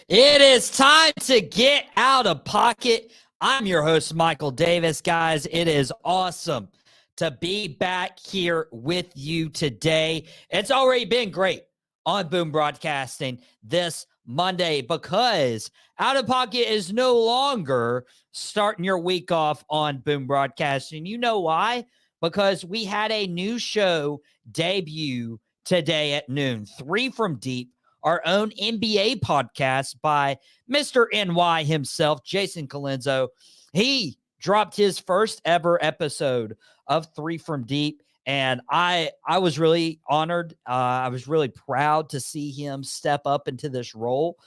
It is time to get out of pocket. I'm your host, Michael Davis. Guys, it is awesome to be back here with you today. It's already been great on Boom Broadcasting this Monday because Out of Pocket is no longer starting your week off on Boom Broadcasting. You know why? Because we had a new show debut today at noon, 3 from Deep, our own NBA podcast by Mr. NY himself, Jason Calenzo. He dropped his first ever episode of 3 from Deep, and I was really honored. I was really proud to see him step up into this role.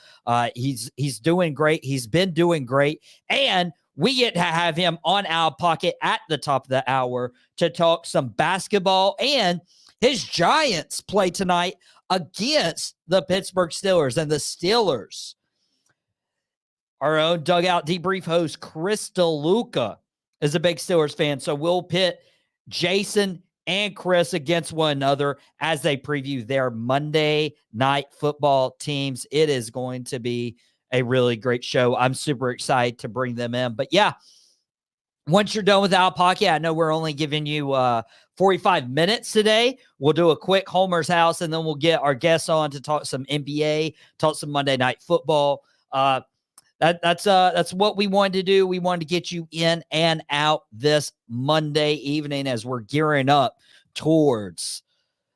He's doing great. He's been doing great, and we get to have him on our pocket at the top of the hour to talk some basketball, and his Giants play tonight against the Pittsburgh Steelers, and the Steelers. Our own Dugout Debrief host, Chris Deluca, is a big Steelers fan, so we'll pit Jason and Chris against one another as they preview their Monday night football teams. It is going to be a really great show. I'm super excited to bring them in. But yeah, once you're done with Out Pocket, I know we're only giving you 45 minutes today. We'll do a quick Homer's House, and then we'll get our guests on to talk some NBA, talk some Monday Night Football. That's what we wanted to do. We wanted to get you in and out this Monday evening as we're gearing up towards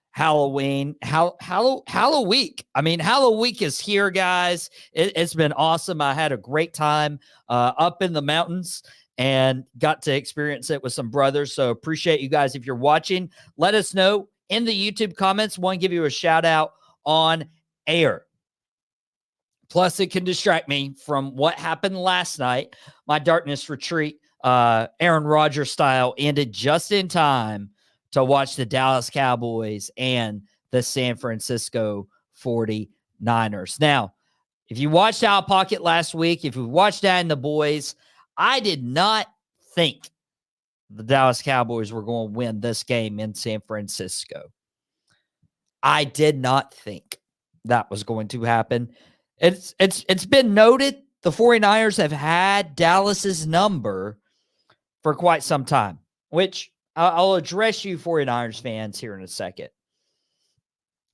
Halloween. Halloween. I mean, Halloween is here, guys. It's been awesome. I had a great time up in the mountains and got to experience it with some brothers. So appreciate you guys. If you're watching, let us know in the YouTube comments. Want to give you a shout out on air. Plus, it can distract me from what happened last night. My darkness retreat, Aaron Rodgers style, ended just in time to watch the Dallas Cowboys and the San Francisco 49ers. Now, if you watched Out Pocket last week, if you watched that and the boys, I did not think the Dallas Cowboys were going to win this game in San Francisco. I did not think that was going to happen. It's been noted the 49ers have had Dallas's number for quite some time, which I'll address you 49ers fans here in a second.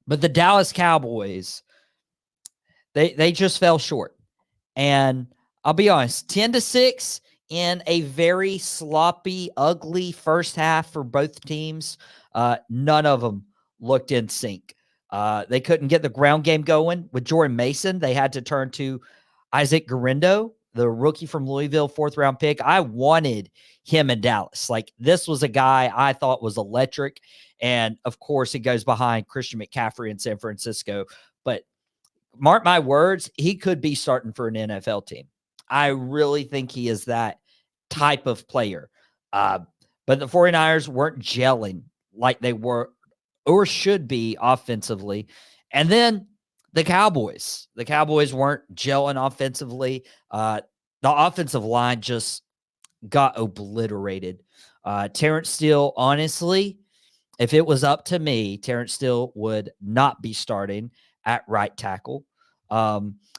But the Dallas Cowboys, they just fell short. And I'll be honest, 10-6 in a very sloppy, ugly first half for both teams. None of them looked in sync. They couldn't get the ground game going with Jordan Mason. They had to turn to Isaac Guerendo, the rookie from Louisville, 4th-round pick. I wanted him in Dallas. Like, this was a guy I thought was electric. And, of course, he goes behind Christian McCaffrey in San Francisco. But mark my words, he could be starting for an NFL team. I really think he is that type of player. But the 49ers weren't gelling like they were or should be offensively. And then the Cowboys. The Cowboys weren't gelling offensively. The offensive line just got obliterated. Terrence Steele, honestly, if it was up to me, Terrence Steele would not be starting at right tackle.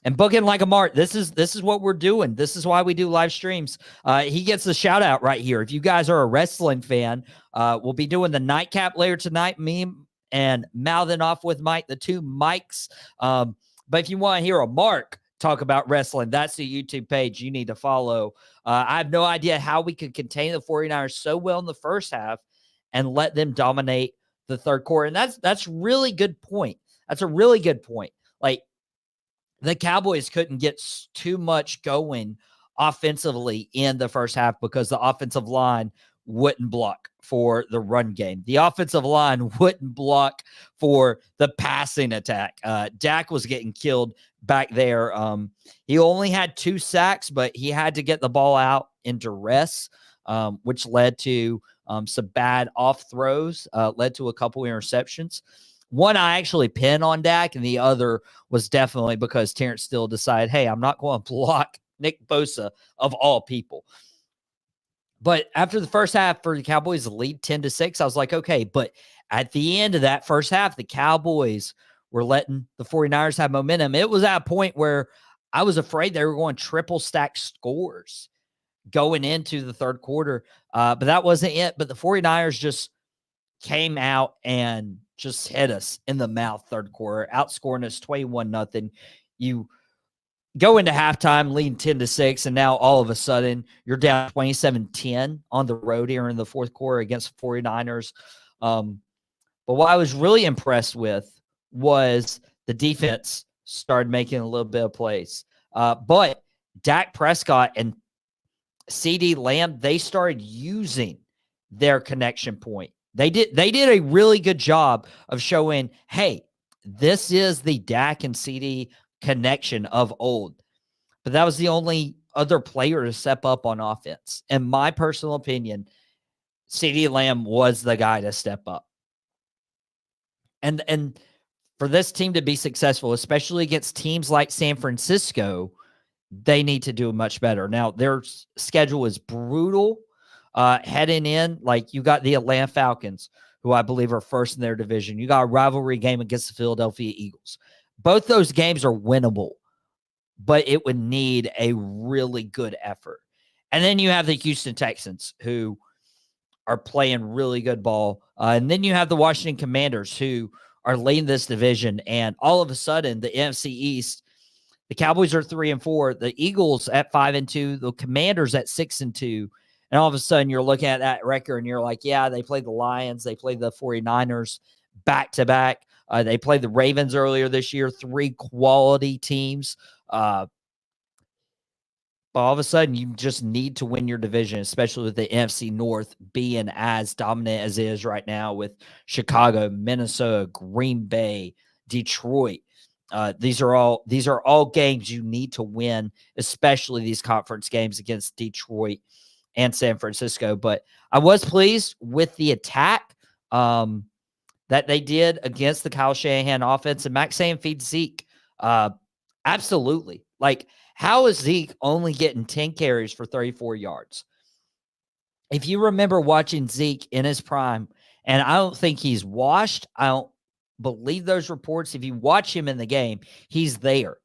And booking like a mart. This is what we're doing. This is why we do live streams. He gets the shout out right here. If you guys are a wrestling fan, we'll be doing the nightcap later tonight. Me and mouthing off with Mike, the two mics. But if you want to hear a Mark talk about wrestling, that's the YouTube page you need to follow. I have no idea how we could contain the 49ers so well in the first half and let them dominate the third quarter. And that's really good point. That's a really good point. Like, the Cowboys couldn't get too much going offensively in the first half because the offensive line wouldn't block for the run game. The offensive line wouldn't block for the passing attack. Dak was getting killed back there. He only had 2 sacks, but he had to get the ball out in duress, which led to some bad off throws, led to a couple interceptions. One I actually pinned on Dak, and the other was definitely because Terrence Steele decided, hey, I'm not going to block Nick Bosa of all people. But after the first half for the Cowboys, the lead 10-6, I was like, okay. But at the end of that first half, the Cowboys were letting the 49ers have momentum. It was at a point where I was afraid they were going triple stack scores going into the third quarter, but that wasn't it. But the 49ers just came out and just hit us in the mouth third quarter, outscoring us 21-0. You go into halftime leading 10-6, and now all of a sudden you're down 27-10 on the road here in the fourth quarter against the 49ers. But what I was really impressed with was the defense started making a little bit of plays. But Dak Prescott and CeeDee Lamb, they started using their connection point. They did a really good job of showing, hey, this is the Dak and CeeDee connection of old. But that was the only other player to step up on offense. In my personal opinion, CeeDee Lamb was the guy to step up. And for this team to be successful, especially against teams like San Francisco, they need to do much better. Now, their schedule is brutal heading in. Like, you got the Atlanta Falcons, who I believe are first in their division. You got a rivalry game against the Philadelphia Eagles. Both those games are winnable, but it would need a really good effort. And then you have the Houston Texans, who are playing really good ball. And then you have the Washington Commanders, who are leading this division. And all of a sudden, the NFC East, the Cowboys are 3-4, the Eagles at 5-2, the Commanders at 6-2. And all of a sudden, you're looking at that record and you're like, yeah, they played the Lions, they played the 49ers back to back. They played the Ravens earlier this year, 3 quality teams. But all of a sudden, you just need to win your division, especially with the NFC North being as dominant as it is right now with Chicago, Minnesota, Green Bay, Detroit. These are all games you need to win, especially these conference games against Detroit and San Francisco. But I was pleased with the attack that they did against the Kyle Shanahan offense. And Max saying feed Zeke. Absolutely. Like, how is Zeke only getting 10 carries for 34 yards? If you remember watching Zeke in his prime, and I don't think he's washed, I don't believe those reports. If you watch him in the game, he's there.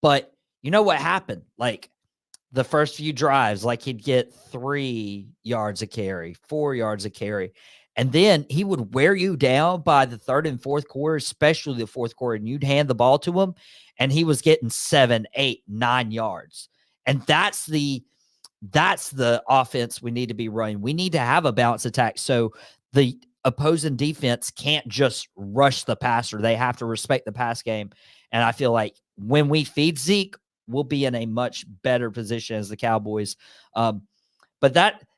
But you know what happened? Like, the first few drives, like, he'd get 3 yards a carry, 4 yards a carry. And then he would wear you down by the third and fourth quarter, especially the fourth quarter, and you'd hand the ball to him, and he was getting 7, 8, 9 yards. And that's the offense we need to be running. We need to have a balanced attack. So the opposing defense can't just rush the passer. They have to respect the pass game. And I feel like when we feed Zeke, we'll be in a much better position as the Cowboys. But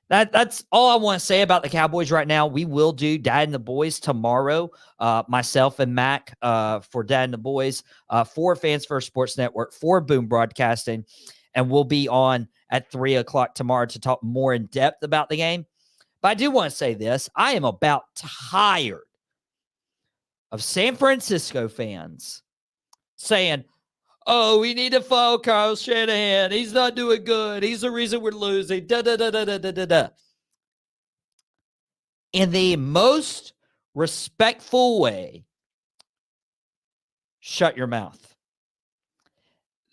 that's all I want to say about the Cowboys right now. We will do Dad and the Boys tomorrow. Myself and Mac for Dad and the Boys, for Fans First Sports Network, for Boom Broadcasting. And we'll be on at 3 o'clock tomorrow to talk more in depth about the game. But I do want to say this. I am about tired of San Francisco fans saying, oh, we need to follow Kyle Shanahan. He's not doing good. He's the reason we're losing. In the most respectful way, shut your mouth.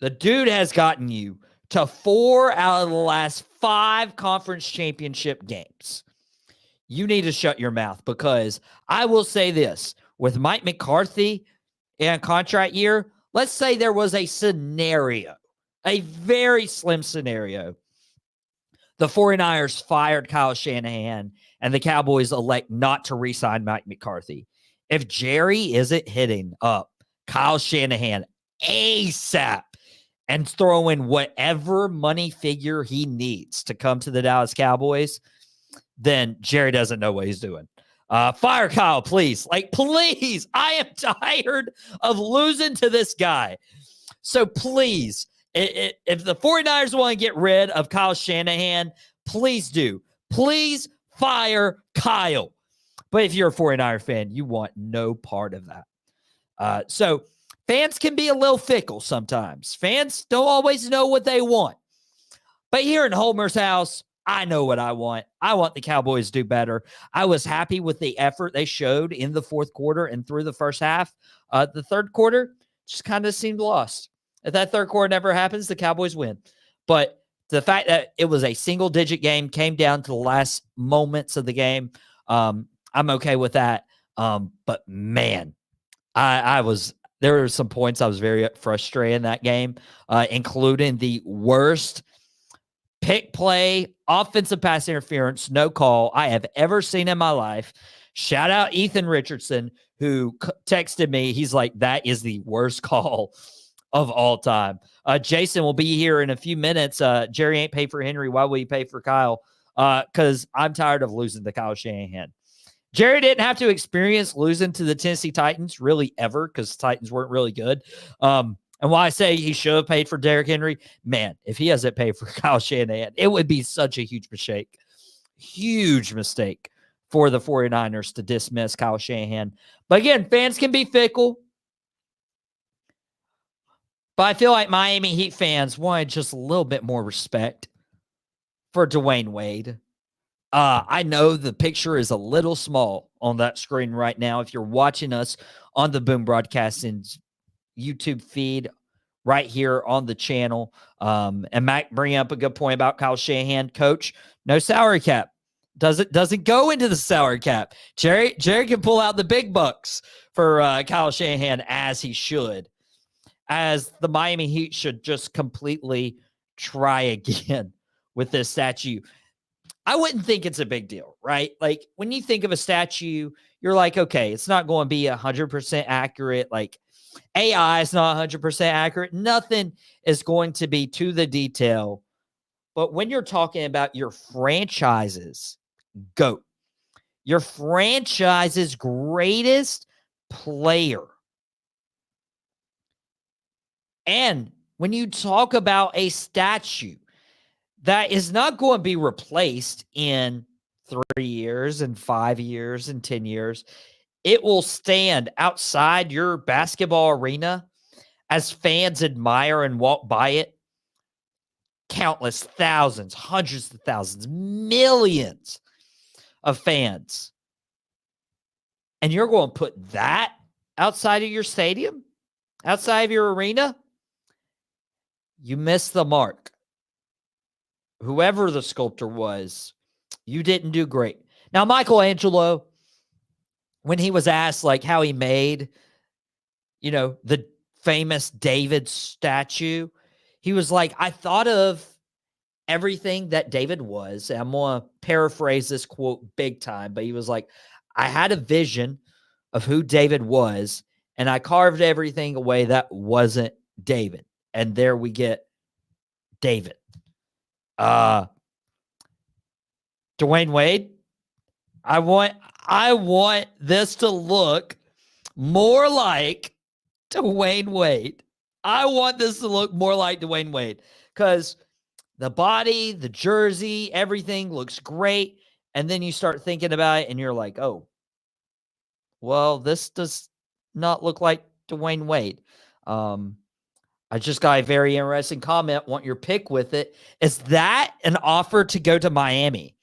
The dude has gotten you to 4 out of the last 5 conference championship games. You need to shut your mouth, because I will say this. With Mike McCarthy in contract year, let's say there was a scenario, a very slim scenario. The 49ers fired Kyle Shanahan and the Cowboys elect not to re-sign Mike McCarthy. If Jerry isn't hitting up Kyle Shanahan ASAP and throwing whatever money figure he needs to come to the Dallas Cowboys, then Jerry doesn't know what he's doing. Fire Kyle, please. Like, please. I am tired of losing to this guy. So please, if the 49ers want to get rid of Kyle Shanahan, please do. Please fire Kyle. But if you're a 49er fan, you want no part of that. So fans can be a little fickle sometimes. Fans don't always know what they want. But here in Homer's house, I know what I want. I want the Cowboys to do better. I was happy with the effort they showed in the fourth quarter and through the first half. The third quarter just kind of seemed lost. If that third quarter never happens, the Cowboys win. But the fact that it was a single-digit game, came down to the last moments of the game, I'm okay with that. But man, there were some points I was very frustrated in that game, including the worst pick play, offensive pass interference, no call I have ever seen in my life. Shout out Ethan Richardson, who texted me. He's like, that is the worst call of all time. Jason will be here in a few minutes. Jerry ain't pay for Henry. Why will he pay for Kyle? Because I'm tired of losing to Kyle Shanahan. Jerry didn't have to experience losing to the Tennessee Titans really ever, because Titans weren't really good. And why I say he should have paid for Derrick Henry, man, if he hasn't paid for Kyle Shanahan, it would be such a huge mistake. Huge mistake for the 49ers to dismiss Kyle Shanahan. But again, fans can be fickle. But I feel like Miami Heat fans wanted just a little bit more respect for Dwyane Wade. I know the picture is a little small on that screen right now. If you're watching us on the Boom Broadcasting YouTube feed right here on the channel. And Mac bringing up a good point about Kyle Shanahan. Coach, no salary cap. Doesn't go into the salary cap. Jerry can pull out the big bucks for Kyle Shanahan, as he should. As the Miami Heat should just completely try again with this statue. I wouldn't think it's a big deal, right? Like, when you think of a statue, you're like, okay, it's not going to be 100% accurate. Like, AI is not 100% accurate. Nothing is going to be to the detail. But when you're talking about your franchise's GOAT, your franchise's greatest player, and when you talk about a statue that is not going to be replaced in 3 years and 5 years and 10 years, it will stand outside your basketball arena as fans admire and walk by it. Countless thousands, hundreds of thousands, millions of fans. And you're going to put that outside of your stadium, outside of your arena? You missed the mark. Whoever the sculptor was, you didn't do great. Now, Michelangelo, when he was asked like how he made, the famous David statue, he was like, I thought of everything that David was. And I'm going to paraphrase this quote big time, but he was like, I had a vision of who David was, and I carved everything away that wasn't David. And there we get David. Dwyane Wade, I want this to look more like Dwyane Wade. I want this to look more like Dwyane Wade, because the body, the jersey, everything looks great. And then you start thinking about it and you're like, oh, well, this does not look like Dwyane Wade. I just got a very interesting comment. Want your pick with it. Is that an offer to go to Miami?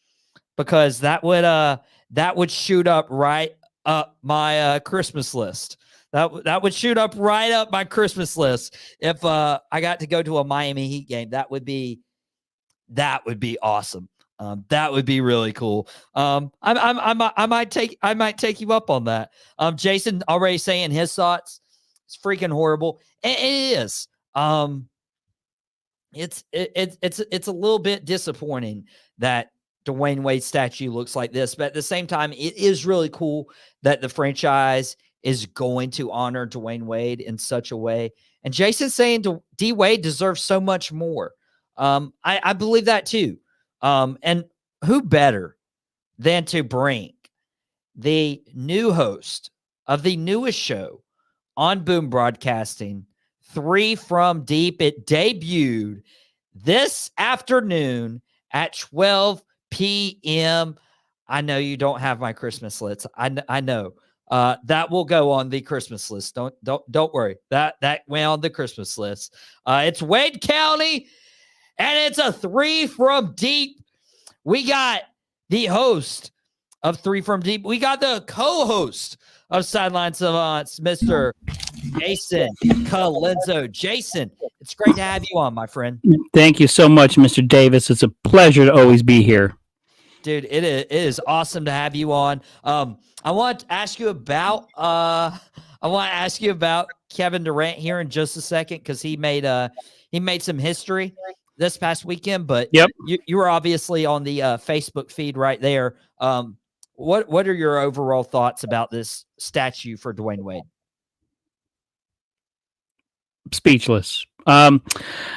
Because that would shoot up right up my Christmas list. That would shoot up right up my Christmas list if I got to go to a Miami Heat game. That would be awesome. That would be really cool. I might take you up on that. Jason already saying his thoughts. It's freaking horrible. It is. It's a little bit disappointing that Dwyane Wade statue looks like this, but at the same time, it is really cool that the franchise is going to honor Dwyane Wade in such a way. And Jason's saying D Wade deserves so much more. I believe that too. And who better than to bring the new host of the newest show on Boom Broadcasting, 3 from Deep. It debuted this afternoon at 12 p.m. I know you don't have my Christmas list. I know. That will go on the Christmas list. Don't worry. That went on the Christmas list. It's Wade County, and it's a 3 from Deep. We got the host of 3 from Deep. We got the co-host of Sideline Savants, Mr. Jason Calenzo. Jason, it's great to have you on, my friend. Thank you so much, Mr. Davis. It's a pleasure to always be here. Dude, it is awesome to have you on. I want to ask you about Kevin Durant here in just a second, because he made some history this past weekend. But Yep. you were obviously on the Facebook feed right there. What are your overall thoughts about this statue for Dwyane Wade? Speechless. I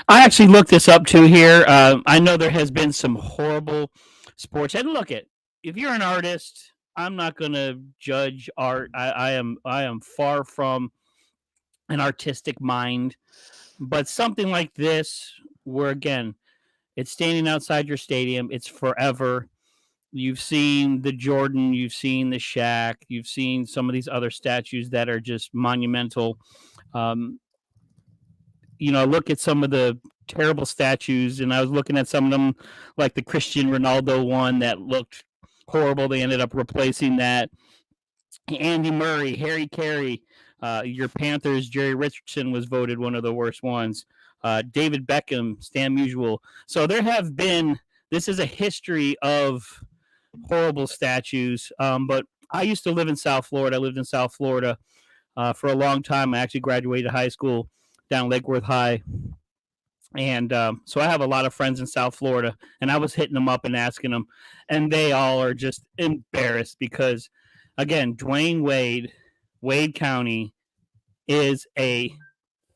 actually looked this up too here. I know there has been some horrible sports. And look, if you're an artist, I'm not going to judge art. I am far from an artistic mind. But something like this, where again, it's standing outside your stadium, it's forever. You've seen the Jordan, you've seen the Shaq, you've seen some of these other statues that are just monumental. Look at some of the terrible statues, and I was looking at some of them, like the Cristiano Ronaldo one that looked horrible. They ended up replacing that. Andy Murray, Harry Carey, your Panthers, Jerry Richardson was voted one of the worst ones. David Beckham, Stan Musial. So this is a history of horrible statues. But I used to live in South Florida. I lived in South Florida for a long time. I actually graduated high school down Lake Worth High. And so I have a lot of friends in South Florida, and I was hitting them up and asking them, and they all are just embarrassed because, again, Dwyane Wade, Wade County, is a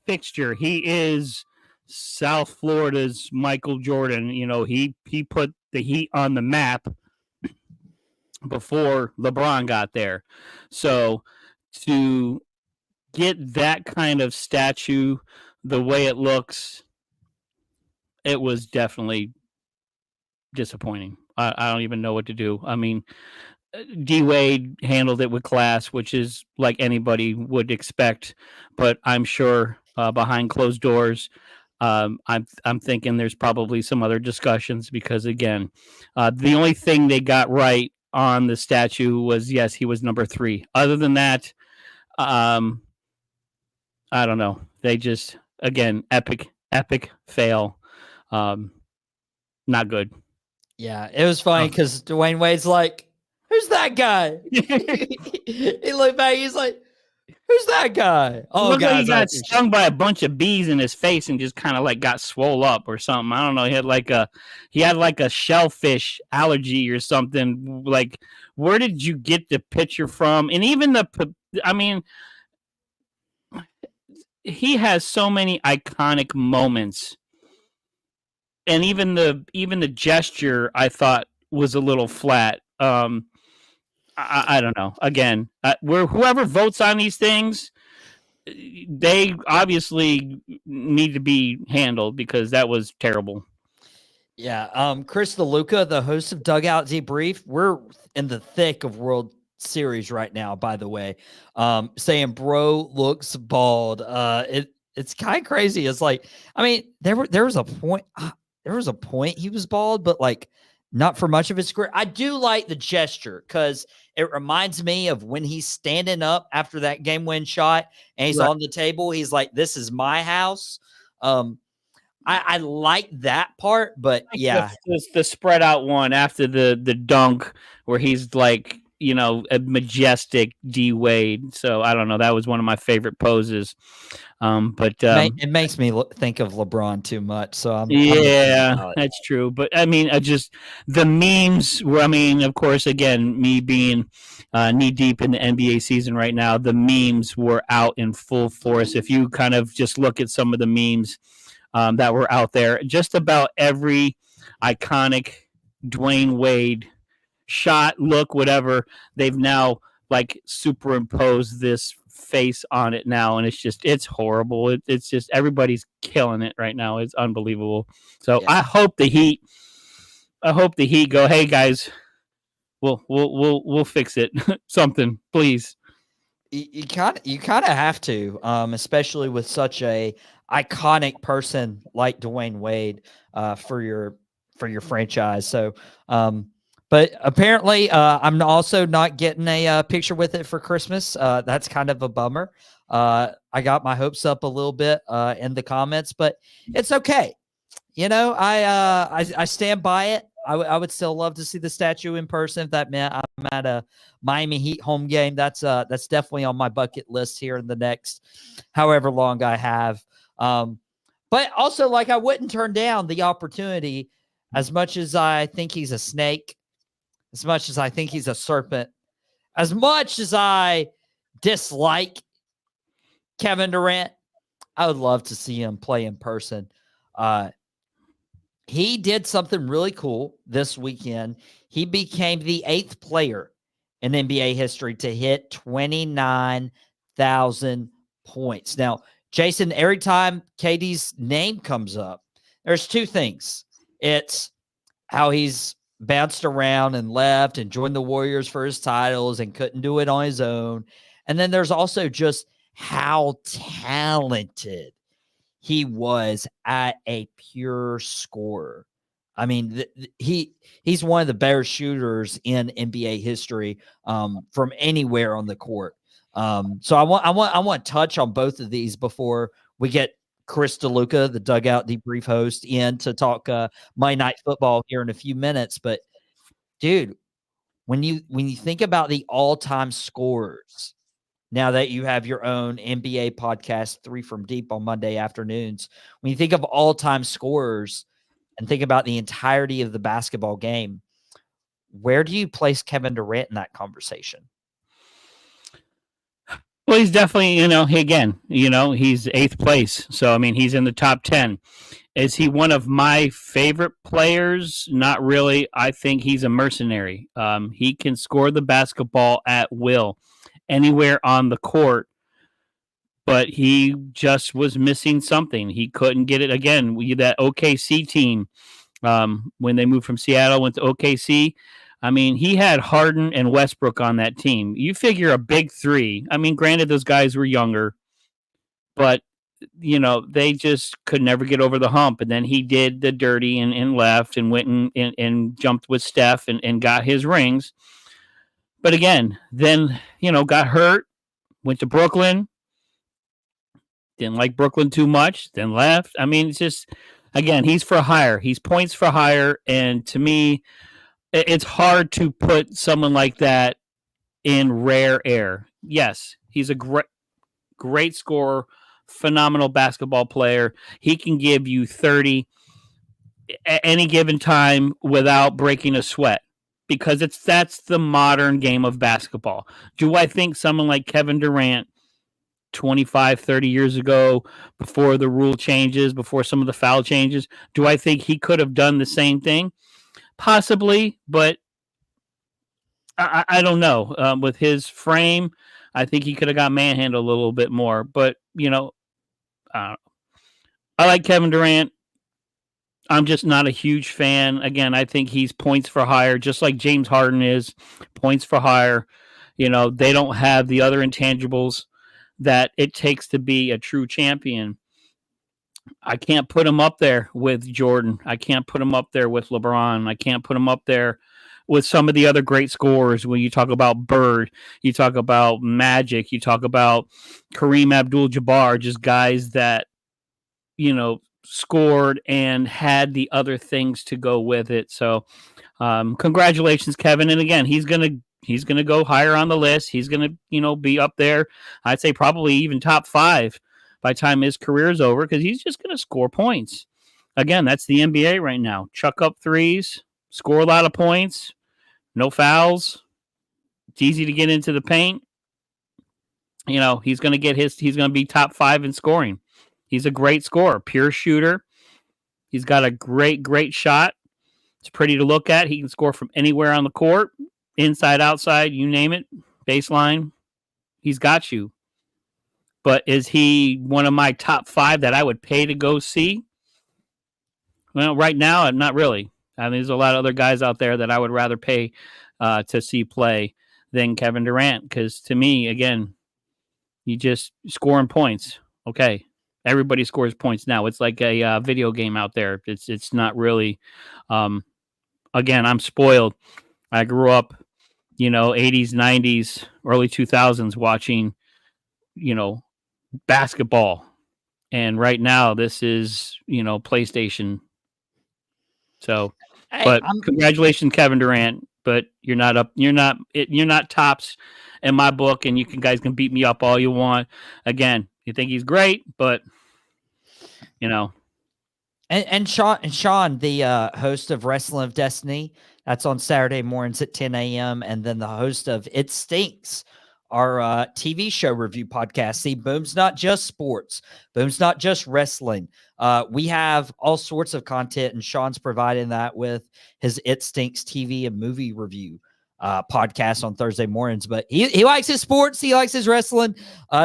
fixture. He is South Florida's Michael Jordan. He put the Heat on the map before LeBron got there. So to get that kind of statue the way it looks, it was definitely disappointing. I don't even know what to do. I mean, D Wade handled it with class, which is like anybody would expect, but I'm sure behind closed doors, I'm thinking there's probably some other discussions because, again, the only thing they got right on the statue was, yes, he was number 3. Other than that, I don't know. They just, again, epic fail. Not good. Yeah, it was funny because Dwyane Wade's like, "Who's that guy?" He looked back. He's like, "Who's that guy?" Oh, looked like he got stung by a bunch of bees in his face and just kind of like got swole up or something. I don't know. He had like a shellfish allergy or something. Like, where did you get the picture from? And even he has so many iconic moments. And even the gesture, I thought, was a little flat. I don't know. Again, whoever votes on these things, they obviously need to be handled because that was terrible. Yeah. Chris Deluca, the host of Dugout Debrief, we're in the thick of World Series right now, by the way, saying bro looks bald. It's kind of crazy. It's like, I mean, there was a point. There was a point he was bald, but like not for much of his career. I do like the gesture because it reminds me of when he's standing up after that game win shot and he's on the table. He's like, "This is my house." I like that part, but yeah, the spread out one after the dunk where he's like, a majestic D Wade. So I don't know. That was one of my favorite poses. But it makes me think of LeBron too much. So that's true. But I mean, just the memes were, of course, again, me being knee deep in the NBA season right now, the memes were out in full force. If you kind of just look at some of the memes that were out there, just about every iconic Dwyane Wade shot, look, whatever, they've now like superimposed this face on it now, and it's horrible. It's just everybody's killing it right now. It's unbelievable. So yeah. I hope the Heat go, "Hey guys, we'll fix it." Something, please. You kind of have to, especially with such a iconic person like Dwyane Wade for your franchise. So But apparently, I'm also not getting a picture with it for Christmas. That's kind of a bummer. I got my hopes up a little bit in the comments, but it's okay. You know, I stand by it. I would still love to see the statue in person if that meant I'm at a Miami Heat home game. That's definitely on my bucket list here in the next however long I have. But also, like, I wouldn't turn down the opportunity as much as I think he's a snake, as much as I think he's a serpent, as much as I dislike Kevin Durant. I would love to see him play in person. He did something really cool this weekend. He became the 8th player in NBA history to hit 29,000 points. Now, Jason, every time KD's name comes up, there's two things. It's how he's bounced around and left and joined the Warriors for his titles and couldn't do it on his own. And then there's also just how talented he was at a pure scorer. I mean, he's one of the better shooters in NBA history from anywhere on the court. So I want to touch on both of these before we get Chris Deluca, the Dugout Debrief host, in to talk Monday Night Football here in a few minutes. But dude, when you think about the all-time scorers, now that you have your own NBA podcast, 3 from Deep on Monday afternoons, when you think of all-time scorers and think about the entirety of the basketball game, where do you place Kevin Durant in that conversation? Well, he's definitely, he's 8th place. So, I mean, he's in the top 10. Is he one of my favorite players? Not really. I think he's a mercenary. He can score the basketball at will anywhere on the court, but he just was missing something. He couldn't get it again. That OKC team, when they moved from Seattle, went to OKC. I mean, he had Harden and Westbrook on that team. You figure a big three. I mean, granted, those guys were younger, but they just could never get over the hump. And then he did the dirty and left and went and jumped with Steph and got his rings. But again, then, got hurt, went to Brooklyn, didn't like Brooklyn too much, then left. I mean, it's just, again, he's for hire. He's points for hire. And to me, it's hard to put someone like that in rare air. Yes, he's a great scorer, phenomenal basketball player. He can give you 30 at any given time without breaking a sweat, because that's the modern game of basketball. Do I think someone like Kevin Durant 25, 30 years ago, before the rule changes, before some of the foul changes, do I think he could have done the same thing? Possibly, but I don't know. With his frame, I think he could have got manhandled a little bit more. But, I like Kevin Durant. I'm just not a huge fan. Again, I think he's points for hire, just like James Harden is points for hire. They don't have the other intangibles that it takes to be a true champion. I can't put him up there with Jordan. I can't put him up there with LeBron. I can't put him up there with some of the other great scorers. When you talk about Bird, you talk about Magic, you talk about Kareem Abdul-Jabbar, just guys that, scored and had the other things to go with it. So congratulations, Kevin. And again, he's going to go higher on the list. He's going to, be up there. I'd say probably even top 5 by the time his career is over, because he's just going to score points. Again, that's the NBA right now. Chuck up threes, score a lot of points, no fouls. It's easy to get into the paint. He's going to be top 5 in scoring. He's a great scorer, pure shooter. He's got a great shot. It's pretty to look at. He can score from anywhere on the court, inside, outside, you name it, baseline. He's got you. But is he one of my top 5 that I would pay to go see? Well, right now, not really. I mean, there's a lot of other guys out there that I would rather pay to see play than Kevin Durant. Because to me, again, you just scoring points. Okay. Everybody scores points now. It's like a video game out there. It's not really. Again, I'm spoiled. I grew up, 80s, 90s, early 2000s watching, basketball. And right now this is, PlayStation. So, Hey, but congratulations, Kevin Durant. But you're not tops in my book, and guys can beat me up all you want. Again, you think he's great, but And Sean, the host of Wrestling of Destiny, that's on Saturday mornings at 10 a.m. And then the host of It Stinks, our TV show review podcast. See, Boom's not just sports. Boom's not just wrestling. We have all sorts of content, and Sean's providing that with his It Stinks TV and movie review podcast on Thursday mornings. But he likes his sports. He likes his wrestling,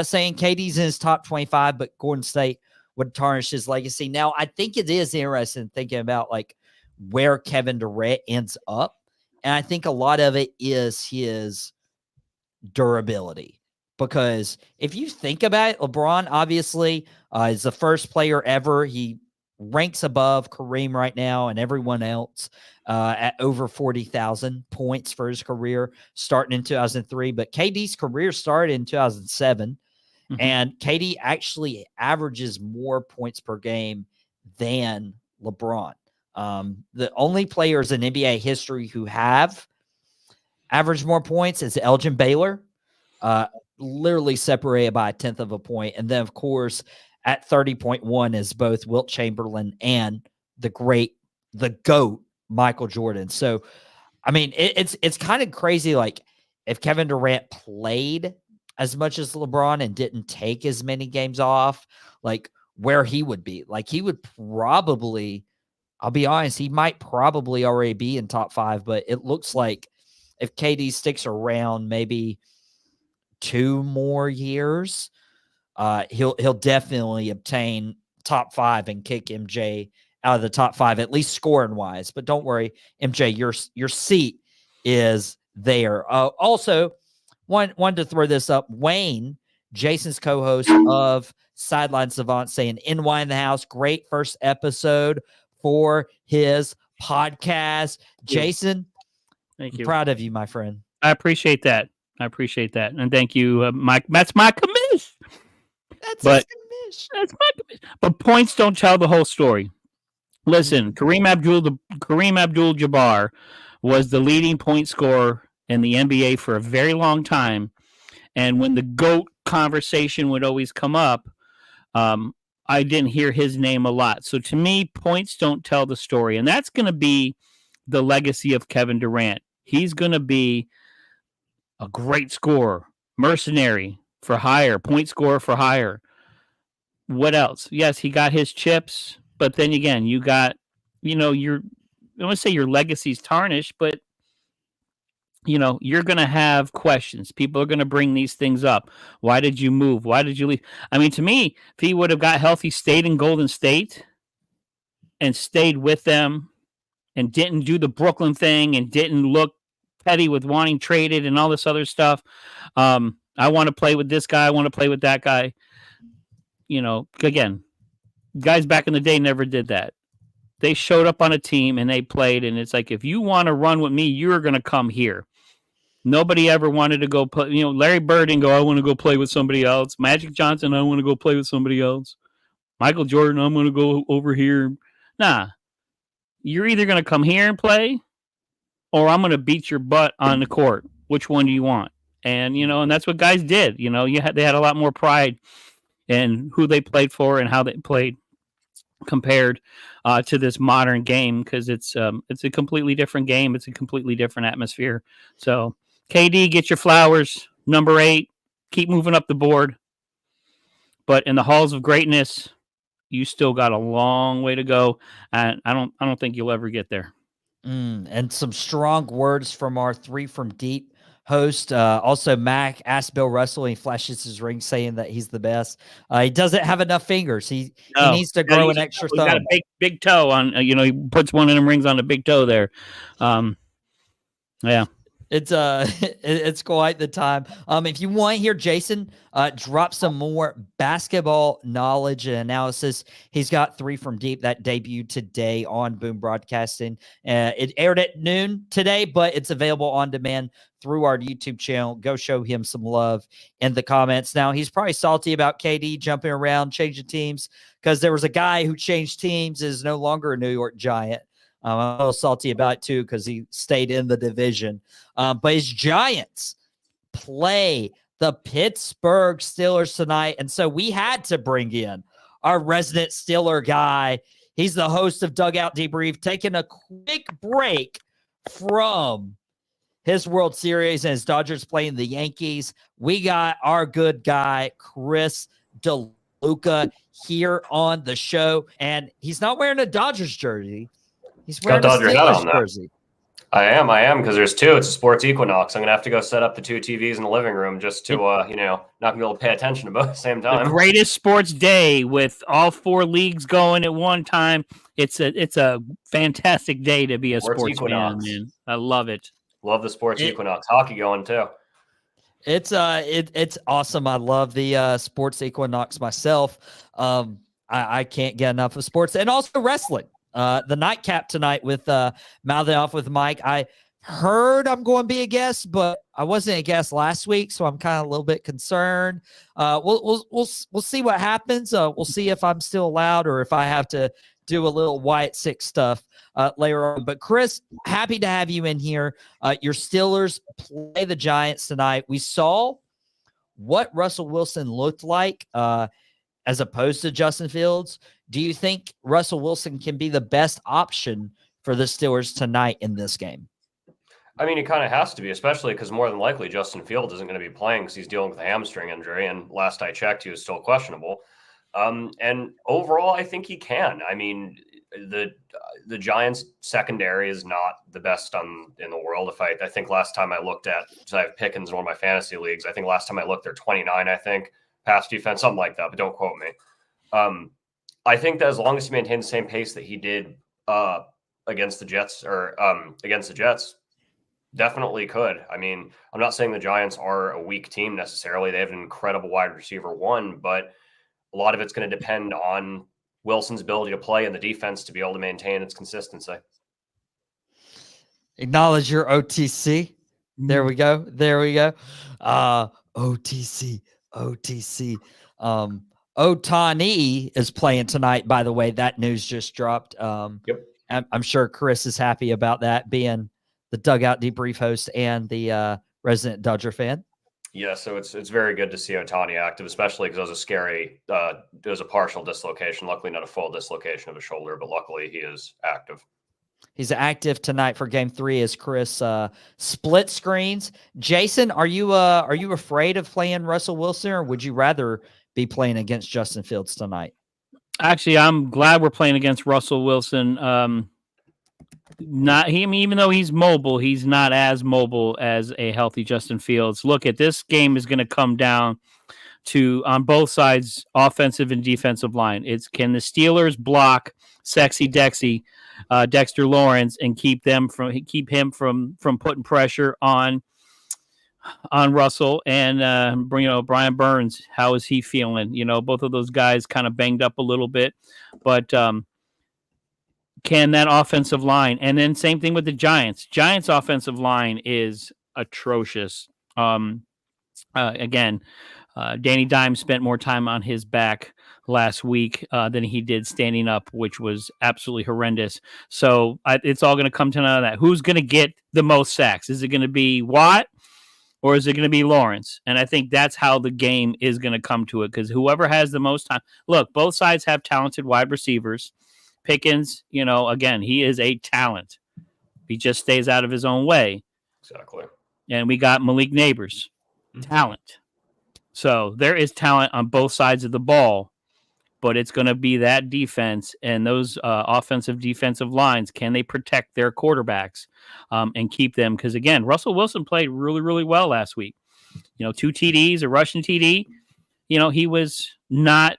saying KD's in his top 25, but Golden State would tarnish his legacy. Now, I think it is interesting thinking about like where Kevin Durant ends up. And I think a lot of it is his durability. Because if you think about it, LeBron obviously is the first player ever. He ranks above Kareem right now and everyone else at over 40,000 points for his career starting in 2003. But KD's career started in 2007. And KD actually averages more points per game than LeBron. The only players in NBA history who have averaged more points is Elgin Baylor, literally separated by 1/10 of a point. And then, of course, at 30.1 is both Wilt Chamberlain and the GOAT, Michael Jordan. So, I mean, it's kind of crazy. Like, if Kevin Durant played as much as LeBron and didn't take as many games off, like where he would be. Like he would probably, I'll be honest, he might probably already be in top 5, but it looks like if KD sticks around maybe 2 more years, he'll definitely obtain top 5 and kick MJ out of the top 5, at least scoring wise. But don't worry, MJ, your seat is there. Also, wanted to throw this up. Wayne, Jason's co-host of Sideline Savant, saying NY in the house. Great first episode for his podcast. Jason, thank you. I'm proud of you, my friend. I appreciate that. And thank you, Mike. That's my commish. That's my commish. But points don't tell the whole story. Listen, Kareem Abdul-Jabbar was the leading point scorer in the NBA for a very long time. And when the GOAT conversation would always come up, I didn't hear his name a lot. So to me, points don't tell the story. And that's going to be the legacy of Kevin Durant. He's going to be a great scorer, mercenary for hire, point scorer for hire. What else? Yes, he got his chips. But then again, you got, I don't want to say your legacy's tarnished, but you're going to have questions. People are going to bring these things up. Why did you move? Why did you leave? I mean, to me, if he would have got healthy, stayed in Golden State and stayed with them and didn't do the Brooklyn thing and didn't look petty with wanting traded and all this other stuff. I want to play with this guy. I want to play with that guy. Again, guys back in the day never did that. They showed up on a team and they played. And it's like, if you want to run with me, you're going to come here. Nobody ever wanted to go play. Larry Bird didn't go, I want to go play with somebody else. Magic Johnson, I want to go play with somebody else. Michael Jordan, I'm going to go over here. Nah. You're either going to come here and play or I'm going to beat your butt on the court. Which one do you want? And, and that's what guys did. They had a lot more pride in who they played for and how they played compared to this modern game, because it's a completely different game. It's a completely different atmosphere. So KD, get your flowers. Number 8, keep moving up the board. But in the halls of greatness, you still got a long way to go, and I don't think you'll ever get there. And some strong words from our 3 from Deep host. Also, Mac asked Bill Russell, he flashes his ring saying that he's the best. He doesn't have enough fingers. He needs to grow an extra thumb. He's got a big toe on. He puts one of them rings on the big toe there. Yeah. It's quite the time. If you want to hear Jason drop some more basketball knowledge and analysis, he's got 3 from Deep that debuted today on Boom Broadcasting. It aired at noon today, but it's available on demand through our YouTube channel. Go show him some love in the comments. Now, he's probably salty about KD jumping around, changing teams, because there was a guy who changed teams, is no longer a New York Giant. I'm a little salty about it too because he stayed in the division. But his Giants play the Pittsburgh Steelers tonight. And so we had to bring in our resident Steeler guy. He's the host of Dugout Debrief, taking a quick break from his World Series and his Dodgers playing the Yankees. We got our good guy, Chris Deluca, here on the show. And he's not wearing a Dodgers jersey. He's wearing a Steelers jersey. I am, because there's 2. It's a sports equinox. I'm going to have to go set up the 2 TVs in the living room just to, not going to be able to pay attention to both at the same time. The greatest sports day with all 4 leagues going at one time. It's a fantastic day to be a sports fan, man. I love it. Love the sports equinox. Hockey going too. It's awesome. I love the sports equinox myself. I can't get enough of sports, and also wrestling. The nightcap tonight with Mouthing Off with Mike. I heard I'm going to be a guest, but I wasn't a guest last week, so I'm kind of a little bit concerned. We'll see what happens. We'll see if I'm still allowed or if I have to do a little Wyatt Six stuff later on. But Chris, happy to have you in here. Your Steelers play the Giants tonight. We saw what Russell Wilson looked like as opposed to Justin Fields. Do you think Russell Wilson can be the best option for the Steelers tonight in this game? I mean, he kind of has to be, especially because more than likely Justin Fields isn't going to be playing because he's dealing with a hamstring injury. And last I checked, he was still questionable. And overall, I think he can. I mean, the Giants secondary is not the best in the world. I think last time I looked at, because I have Pickens in one of my fantasy leagues, I think last time I looked, they're 29, I think, pass defense, something like that, but don't quote me. I think that as long as he maintains the same pace that he did against the Jets, definitely could. I mean, I'm not saying the Giants are a weak team necessarily. They have an incredible wide receiver 1, but a lot of it's going to depend on Wilson's ability to play and the defense to be able to maintain its consistency. Acknowledge your OTC. There we go. OTC. Ohtani is playing tonight, by the way. That news just dropped. Yep. I'm sure Chris is happy about that, being the Dugout Debrief host and the resident Dodger fan. Yeah, so it's very good to see Ohtani active, especially because it was a partial dislocation. Luckily, not a full dislocation of his shoulder, but luckily he is active. He's active tonight for Game 3 as Chris split screens. Jason, are you afraid of playing Russell Wilson, or would you rather be playing against Justin Fields tonight? Actually, I'm glad we're playing against Russell Wilson. Not him, even though he's mobile, he's not as mobile as a healthy Justin Fields. Look, at this game is going to come down to, on both sides, offensive and defensive line. It's, can the Steelers block Sexy Dexy, Dexter Lawrence, and keep him from putting pressure on Russell, and Brian Burns, how is he feeling? Both of those guys kind of banged up a little bit, but can that offensive line, and then same thing with the Giants. Giants offensive line is atrocious. Again, Danny Dimes spent more time on his back last week than he did standing up, which was absolutely horrendous. So it's all going to come to none of that. Who's going to get the most sacks? Is it going to be Watt, or is it going to be Lawrence? And I think that's how the game is going to come to it, because whoever has the most time. Look, both sides have talented wide receivers. Pickens, again, he is a talent. He just stays out of his own way. Exactly. And we got Malik Neighbors, talent. So there is talent on both sides of the ball, but it's going to be that defense and those offensive defensive lines. Can they protect their quarterbacks and keep them? Because, again, Russell Wilson played really, really well last week. 2 TDs, a rushing TD. He was not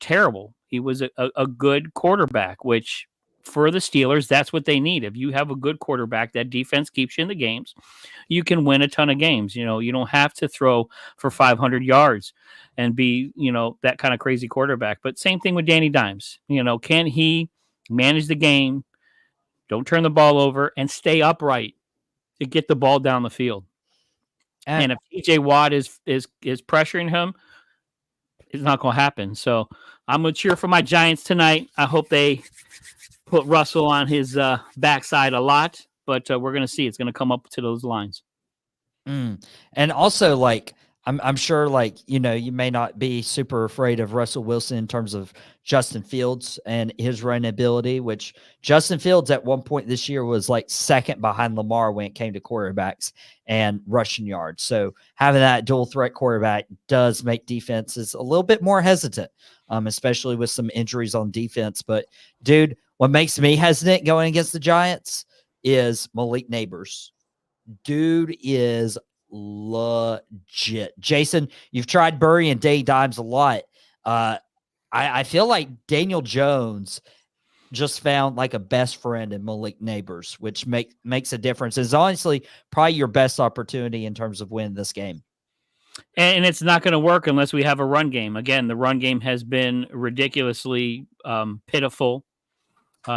terrible. He was a good quarterback, which for the Steelers, that's what they need. If you have a good quarterback, that defense keeps you in the games, you can win a ton of games. You know, you don't have to throw for 500 yards and be, you know, that kind of crazy quarterback. But same thing with Danny Dimes. You know, can he manage the game, don't turn the ball over, and stay upright to get the ball down the field? And if TJ Watt is pressuring him, it's not going to happen. So I'm going to cheer for my Giants tonight. I hope they put Russell on his backside a lot, but we're going to see. It's going to come up to those lines. And also, like, I'm sure, like, you know, you may not be super afraid of Russell Wilson in terms of Justin Fields and his run ability, which Justin Fields at one point this year was like second behind Lamar when it came to quarterbacks and rushing yards. So having that dual threat quarterback does make defenses a little bit more hesitant, especially with some injuries on defense. But dude, what makes me hesitant going against the Giants is Malik Neighbors. Dude is legit. Jason, you've tried Burry and Danny Dimes a lot. I feel like Daniel Jones just found like a best friend in Malik Neighbors, which makes a difference. It's honestly probably your best opportunity in terms of winning this game. And it's not going to work unless we have a run game. Again, the run game has been ridiculously pitiful.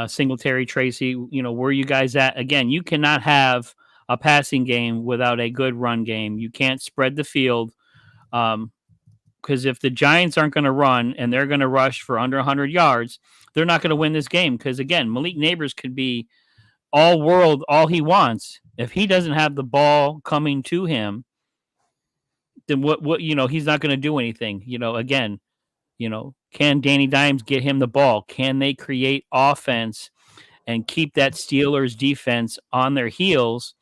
Singletary, Tracy, you know, where are you guys at? Again, you cannot have a passing game without a good run game. You can't spread the field because if the Giants aren't going to run and they're going to rush for under 100 yards, they're not going to win this game. Because, again, Malik Neighbors could be all world, all he wants. If he doesn't have the ball coming to him, then what you know, he's not going to do anything. You know, again, you know, can Danny Dimes get him the ball? Can they create offense and keep that Steelers defense on their heels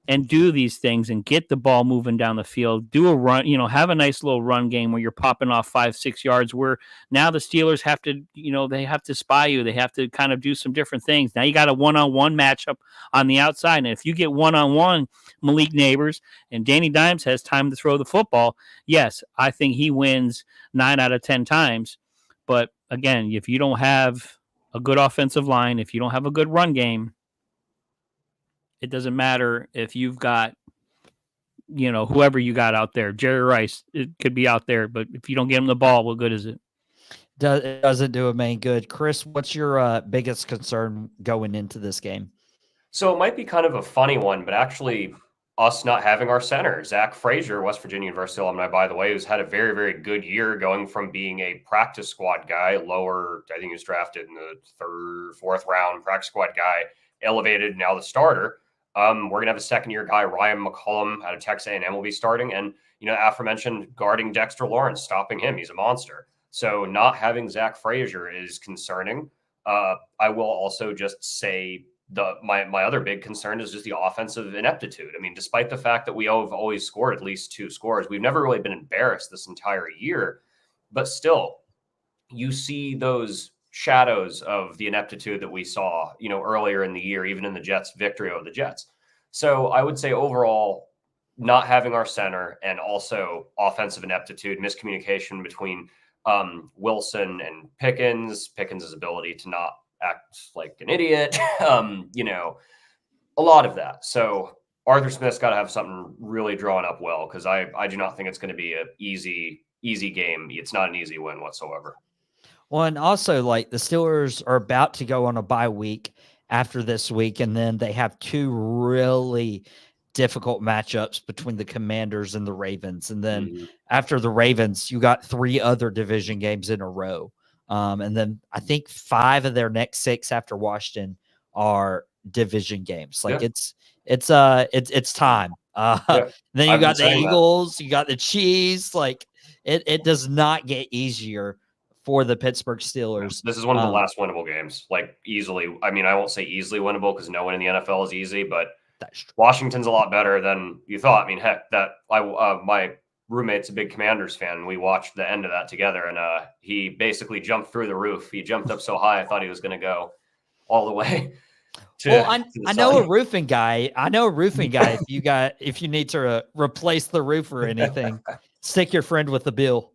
and do these things and get the ball moving down the field, do a run, you know, have a nice little run game where you're popping off 5-6 yards, where now the Steelers have to, you know, they have to spy you. They have to kind of do some different things. Now you got a one-on-one matchup on the outside. And if you get one-on-one Malik Neighbors and Danny Dimes has time to throw the football, yes, I think he wins 9 out of 10 times. But again, if you don't have a good offensive line, if you don't have a good run game, it doesn't matter if you've got, you know, whoever you got out there. Jerry Rice, it could be out there, but if you don't get him the ball, what good is it? It doesn't do a main good. Chris, what's your biggest concern going into this game? So it might be kind of a funny one, but actually us not having our center, Zach Frazier, West Virginia University alumni, by the way, who's had a very, very good year going from being a practice squad guy, lower, I think he was drafted in the 3rd, 4th round, practice squad guy, elevated, now the starter. We're going to have a second-year guy, Ryan McCollum, out of Texas A&M, will be starting. And, you know, aforementioned guarding Dexter Lawrence, stopping him. He's a monster. So not having Zach Frazier is concerning. I will also just say my other big concern is just the offensive ineptitude. I mean, despite the fact that we have always scored at least 2 scores, we've never really been embarrassed this entire year. But still, you see those shadows of the ineptitude that we saw, you know, earlier in the year, even in the Jets' victory over the Jets. So I would say overall, not having our center and also offensive ineptitude, miscommunication between Wilson and Pickens, Pickens' ability to not act like an idiot, you know, a lot of that. So Arthur Smith's got to have something really drawn up well, because I do not think it's going to be an easy game. It's not an easy win whatsoever. Well, and also, like, the Steelers are about to go on a bye week after this week, and then they have 2 really difficult matchups between the Commanders and the Ravens. And then after the Ravens, you got 3 other division games in a row. And then I think 5 of their next 6 after Washington are division games. Like, it's time. Then you got the Eagles, you got the Chiefs. Like, it does not get easier for the Pittsburgh Steelers. This is one of the last winnable games, like easily. I mean, I won't say easily winnable because no one in the NFL is easy, but Washington's a lot better than you thought. I mean, heck, my roommate's a big Commanders fan, and we watched the end of that together, and he basically jumped through the roof. He jumped up so high, I thought he was going to go all the way. I know a roofing guy. If you need to replace the roof or anything, stick your friend with the bill.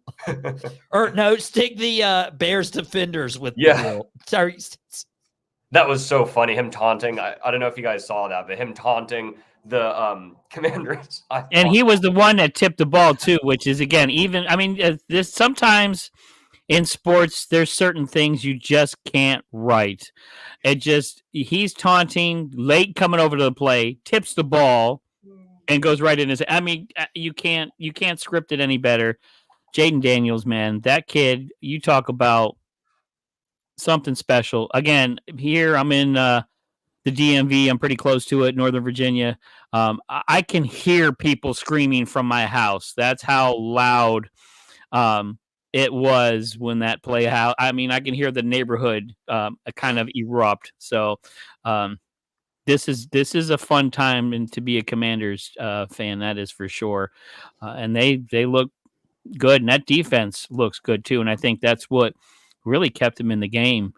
Or no, stick the Bears defenders with the bill. Sorry. That was so funny. Him taunting. I don't know if you guys saw that, but him taunting the Commanders. And he was the one that tipped the ball too, which is again even. I mean, this sometimes in sports there's certain things you just can't write. He's taunting late coming over to the play, tips the ball, and goes right in his. I mean, you can't script it any better. Jaden Daniels, man, that kid. You talk about something special. Again, here I'm in the DMV. I'm pretty close to it, Northern Virginia. I can hear people screaming from my house. That's how loud it was when that play out. I mean, I can hear the neighborhood kind of erupt. So this is a fun time and to be a Commanders fan. That is for sure. And they look good, and that defense looks good too. And I think that's what really kept them in the game.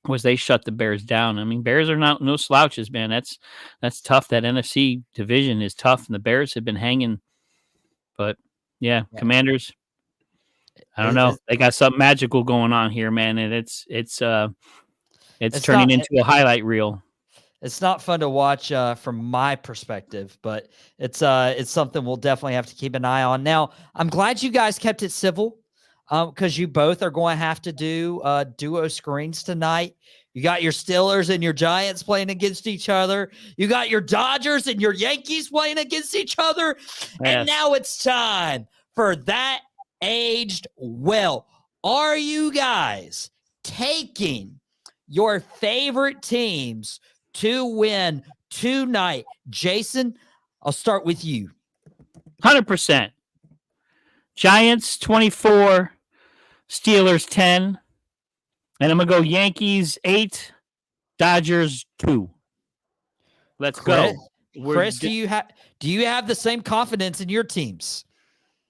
Was they shut the Bears down. I mean, Bears are no slouches, man. That's tough. That NFC division is tough, and the Bears have been hanging. But yeah. Commanders. I don't know. They got something magical going on here, man, and it's turning into a highlight reel. It's not fun to watch from my perspective, but it's something we'll definitely have to keep an eye on. Now, I'm glad you guys kept it civil. Because you both are going to have to do duo screens tonight. You got your Steelers and your Giants playing against each other. You got your Dodgers and your Yankees playing against each other. Yes. And now it's time for That Aged Well. Are you guys taking your favorite teams to win tonight? Jason, I'll start with you. 100%. Giants 24. Steelers 10, and I'm going to go Yankees 8, Dodgers 2. Let's go. Chris, do you have the same confidence in your teams?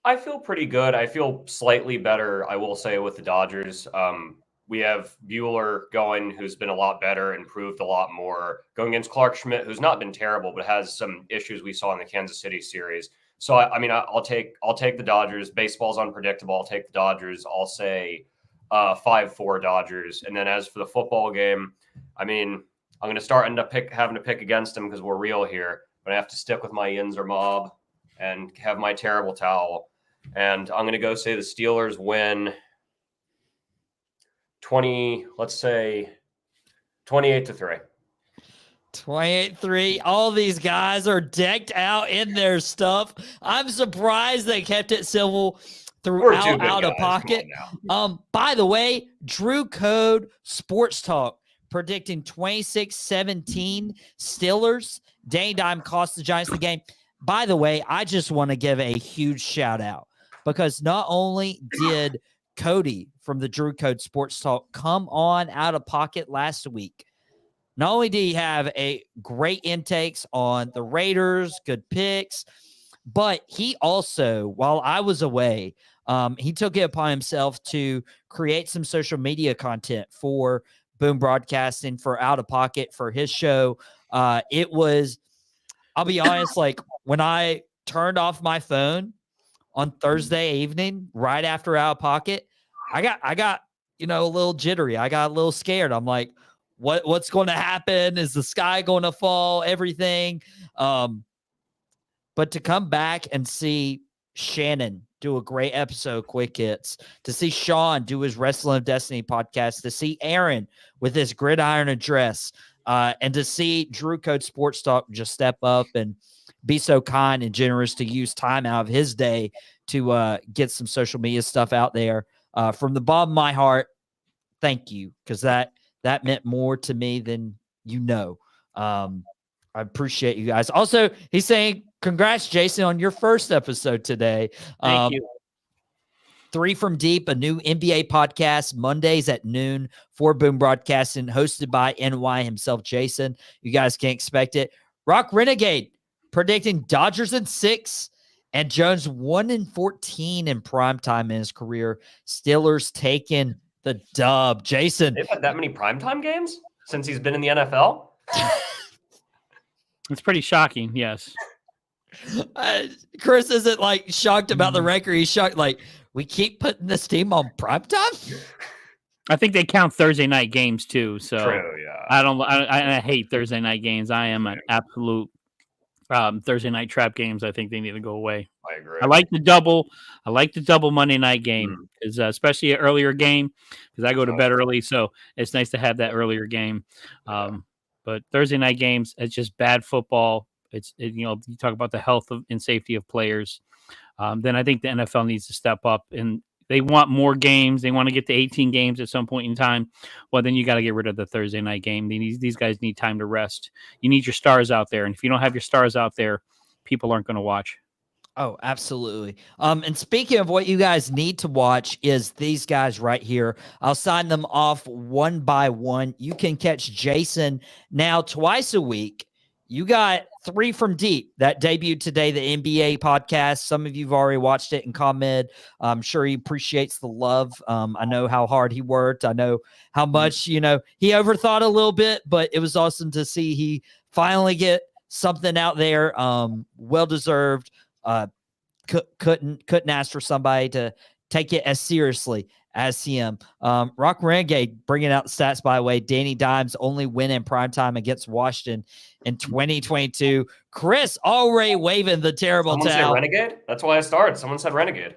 I feel pretty good. I feel slightly better, I will say, with the Dodgers. We have Buehler going, who's been a lot better, improved a lot more, going against Clark Schmidt, who's not been terrible, but has some issues we saw in the Kansas City series. So, I mean, I'll take the Dodgers. Baseball's unpredictable. I'll take the Dodgers. I'll say 5-4 Dodgers. And then as for the football game, I mean, I'm going to end up having to pick against them because we're real here. But I have to stick with my Yinzer mob and have my terrible towel. And I'm going to go say the Steelers win 28-3. 28-3. All these guys are decked out in their stuff. I'm surprised they kept it civil throughout Out of Pocket. By the way, Drew Code Sports Talk predicting 26-17 Steelers. Dane Dime cost the Giants the game. By the way, I just want to give a huge shout out because not only did Cody from the Drew Code Sports Talk come on Out of Pocket last week, not only did he have a great intakes on the Raiders, good picks, but he also, while I was away, he took it upon himself to create some social media content for Boom Broadcasting, for Out of Pocket, for his show. It was, I'll be honest, like when I turned off my phone on Thursday evening, right after Out of Pocket, I got, a little jittery. I got a little scared. I'm like, what's going to happen? Is the sky going to fall? Everything. But to come back and see Shannon do a great episode, Quick Hits, to see Sean do his Wrestling of Destiny podcast, to see Aaron with his Gridiron Address, and to see Drew Code Sports Talk just step up and be so kind and generous to use time out of his day to get some social media stuff out there. From the bottom of my heart, thank you, because that meant more to me than you know. I appreciate you guys. Also, he's saying, congrats, Jason, on your first episode today. Thank you. 3 from Deep, a new NBA podcast, Mondays at noon for Boom Broadcasting, hosted by NY himself, Jason. You guys can't expect it. Rock Renegade predicting Dodgers in 6 and Jones 1-14 in primetime in his career. Steelers taking the dub. Jason. They've had that many primetime games since he's been in the NFL? It's pretty shocking, yes. Chris isn't like shocked about the record. He's shocked, like, we keep putting this team on primetime? I think they count Thursday night games too. So True, yeah. I hate Thursday night games. I am an absolute Thursday night trap games. I think they need to go away. I agree. I like the double Monday night game, Mm. is especially an earlier game, because I go to bed early, so it's nice to have that earlier game. But Thursday night games, it's just bad football. You talk about the health and safety of players. Then I think the NFL needs to step up, and they want more games. They want to get to 18 games at some point in time. Well, then you got to get rid of the Thursday night game. These guys need time to rest. You need your stars out there, and if you don't have your stars out there, people aren't going to watch. Oh, absolutely. And speaking of what you guys need to watch is these guys right here. I'll sign them off one by one. You can catch Jason now twice a week. You got Three from Deep that debuted today, the NBA podcast. Some of you have already watched it and commented. I'm sure he appreciates the love. I know how hard he worked. I know how much, he overthought a little bit, but it was awesome to see he finally get something out there. Well-deserved. Couldn't ask for somebody to take it as seriously as him. Rock Renegade bringing out the stats, by the way. Danny Dimes only win in primetime against Washington in 2022. Chris already waving the terrible Someone towel. said Renegade? That's why I started. Someone said Renegade.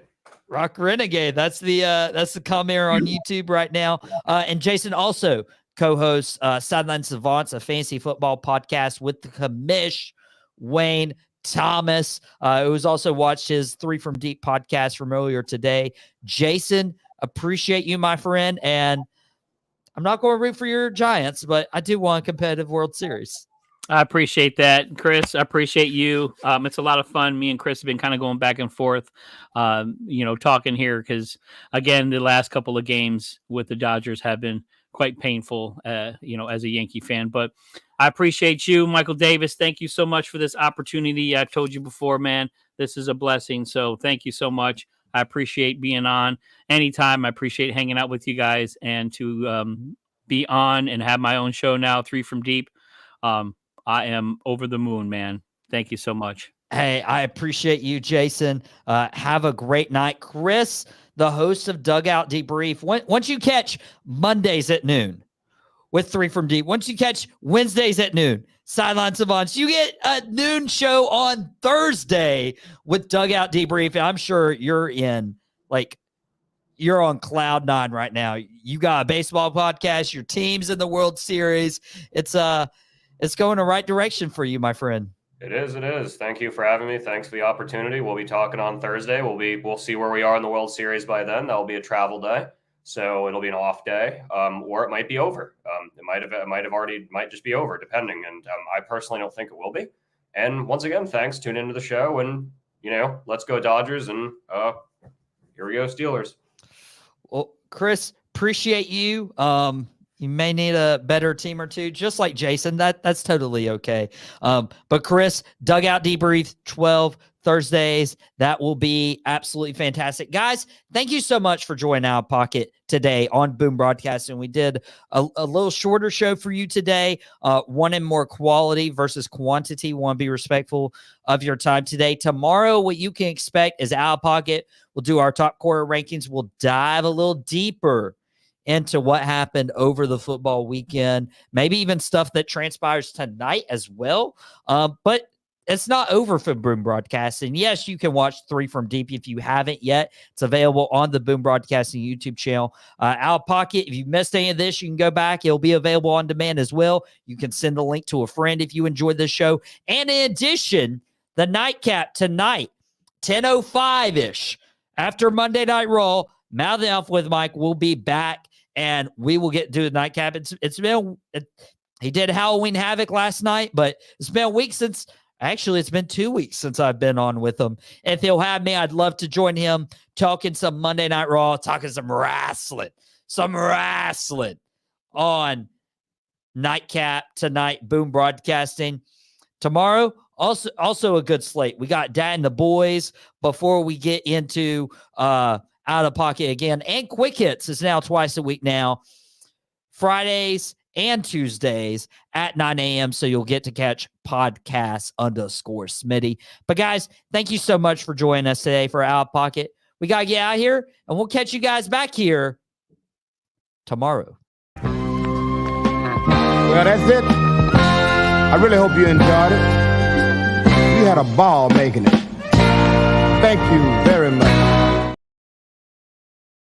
Rock Renegade. That's the comment on YouTube right now. And Jason also co-hosts Sideline Savants, a fantasy football podcast with the commish, Wayne Thomas, who's also watched his Three from Deep podcast from earlier today. Jason, appreciate you, my friend. And I'm not going to root for your Giants, but I do want a competitive World Series. I appreciate that, Chris. I appreciate you. It's a lot of fun. Me and Chris have been kind of going back and forth, talking here because, again, the last couple of games with the Dodgers have been quite painful, as a Yankee fan. But I appreciate you, Michael Davis. Thank you so much for this opportunity. I've told you before, man, this is a blessing. So thank you so much. I appreciate being on anytime. I appreciate hanging out with you guys, and to be on and have my own show now, Three from Deep. I am over the moon, man. Thank you so much. Hey, I appreciate you, Jason. Have a great night. Chris, the host of Dugout Debrief. Once you catch Mondays at noon with Three from Deep, once you catch Wednesdays at noon, Sideline Savants, you get a noon show on Thursday with Dugout Debrief. And I'm sure you're on cloud nine right now. You got a baseball podcast, your team's in the World Series. It's going the right direction for you, my friend. It is. Thank you for having me. Thanks for the opportunity. We'll be talking on Thursday. We'll see where we are in the World Series by then. That'll be a travel day, so it'll be an off day, or it might be over. It might just be over, depending. And I personally don't think it will be. And once again, thanks. Tune into the show, and let's go Dodgers, and here we go Steelers. Well, Chris, appreciate you. You may need a better team or two, just like Jason. That's totally okay. But Chris, Dugout Debrief 12 Thursdays. That will be absolutely fantastic. Guys, thank you so much for joining Out of Pocket today on Boom Broadcasting. We did a little shorter show for you today. Wanting more quality versus quantity. Want to be respectful of your time today. Tomorrow, what you can expect is Out of Pocket. We'll do our top quarter rankings. We'll dive a little deeper into what happened over the football weekend, maybe even stuff that transpires tonight as well. But it's not over for Boom Broadcasting. Yes, you can watch Three from Deep if you haven't yet. It's available on the Boom Broadcasting YouTube channel. Out of Pocket, if you missed any of this, you can go back. It'll be available on demand as well. You can send the link to a friend if you enjoyed this show. And in addition, the nightcap tonight, 10:05-ish, after Monday Night Raw, Mouth and Off with Mike will be back. And we will get to the nightcap. He did Halloween Havoc last night, but it's been a week since. Actually, it's been 2 weeks since I've been on with him. If he'll have me, I'd love to join him talking some Monday Night Raw, talking some wrestling on nightcap tonight. Boom Broadcasting tomorrow. Also a good slate. We got Dad and the Boys before we get into Out of Pocket again. And Quick Hits is now twice a week now, Fridays and Tuesdays at 9 a.m. So you'll get to catch podcasts_Smitty. But guys, thank you so much for joining us today for Out of Pocket. We got to get out of here, and we'll catch you guys back here tomorrow. Well, that's it. I really hope you enjoyed it. We had a ball making it. Thank you very much.